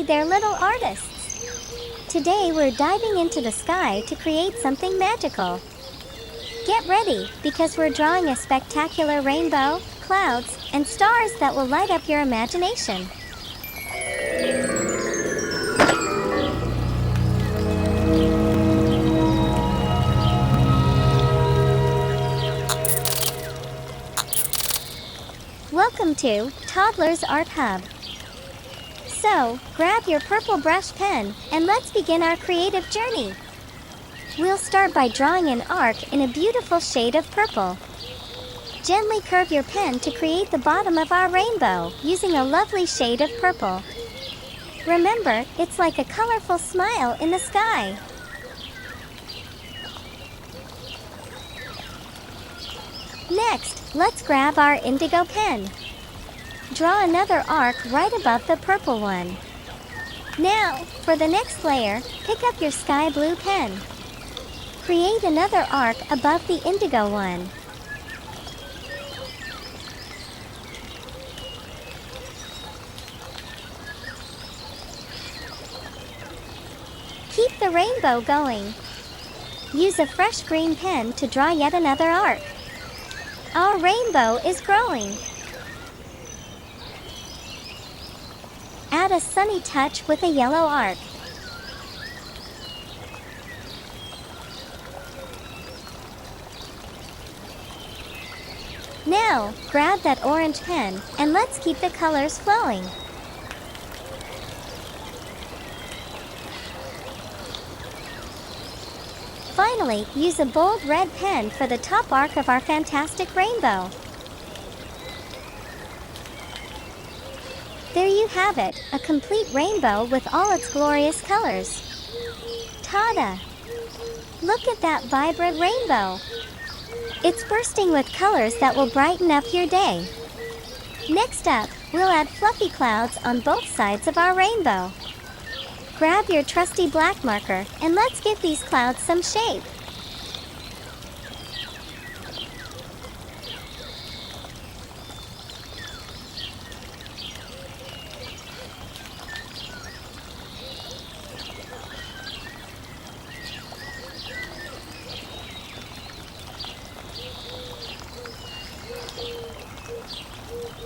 see, they're little artists. Today we're diving into the sky to create something magical. Get ready, because we're drawing a spectacular rainbow, clouds, and stars that will light up your imagination. Welcome to Toddlers Art Hub. So, grab your purple brush pen, and let's begin our creative journey. We'll start by drawing an arc in a beautiful shade of purple. Gently curve your pen to create the bottom of our rainbow, using a lovely shade of purple. Remember, it's like a colorful smile in the sky. Next, let's grab our indigo pen. Draw another arc right above the purple one. Now, for the next layer, pick up your sky blue pen. Create another arc above the indigo one. Keep the rainbow going. Use a fresh green pen to draw yet another arc. Our rainbow is growing. Add a sunny touch with a yellow arc. Now, grab that orange pen, and let's keep the colors flowing. Finally, use a bold red pen for the top arc of our fantastic rainbow. There you have it, a complete rainbow with all its glorious colors. Ta-da! Look at that vibrant rainbow. It's bursting with colors that will brighten up your day. Next up, we'll add fluffy clouds on both sides of our rainbow. Grab your trusty black marker, and let's give these clouds some shape.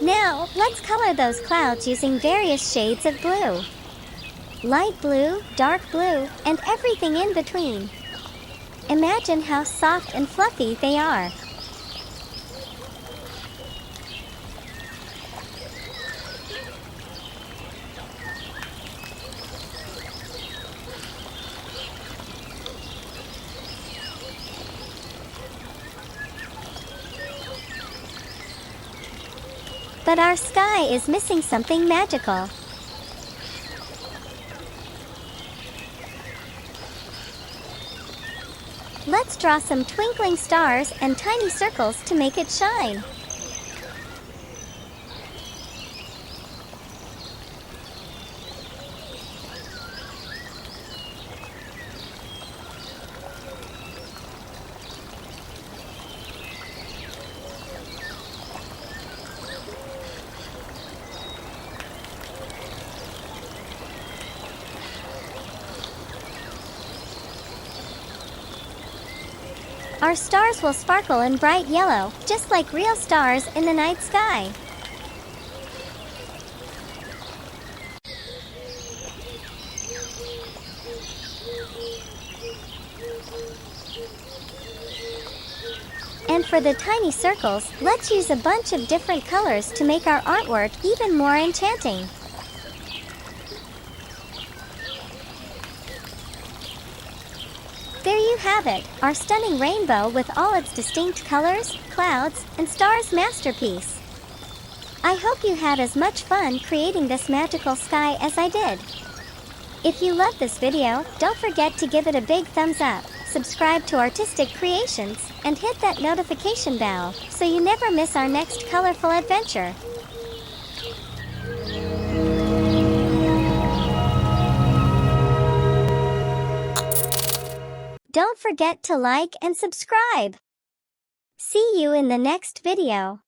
Now, let's color those clouds using various shades of blue. Light blue, dark blue, and everything in between. Imagine how soft and fluffy they are. But our sky is missing something magical. Let's draw some twinkling stars and tiny circles to make it shine. Our stars will sparkle in bright yellow, just like real stars in the night sky. And for the tiny circles, let's use a bunch of different colors to make our artwork even more enchanting. There you have it, our stunning rainbow with all its distinct colors, clouds, and stars masterpiece. I hope you had as much fun creating this magical sky as I did. If you loved this video, don't forget to give it a big thumbs up, subscribe to Artistic Creations, and hit that notification bell so you never miss our next colorful adventure. Don't forget to like and subscribe. See you in the next video.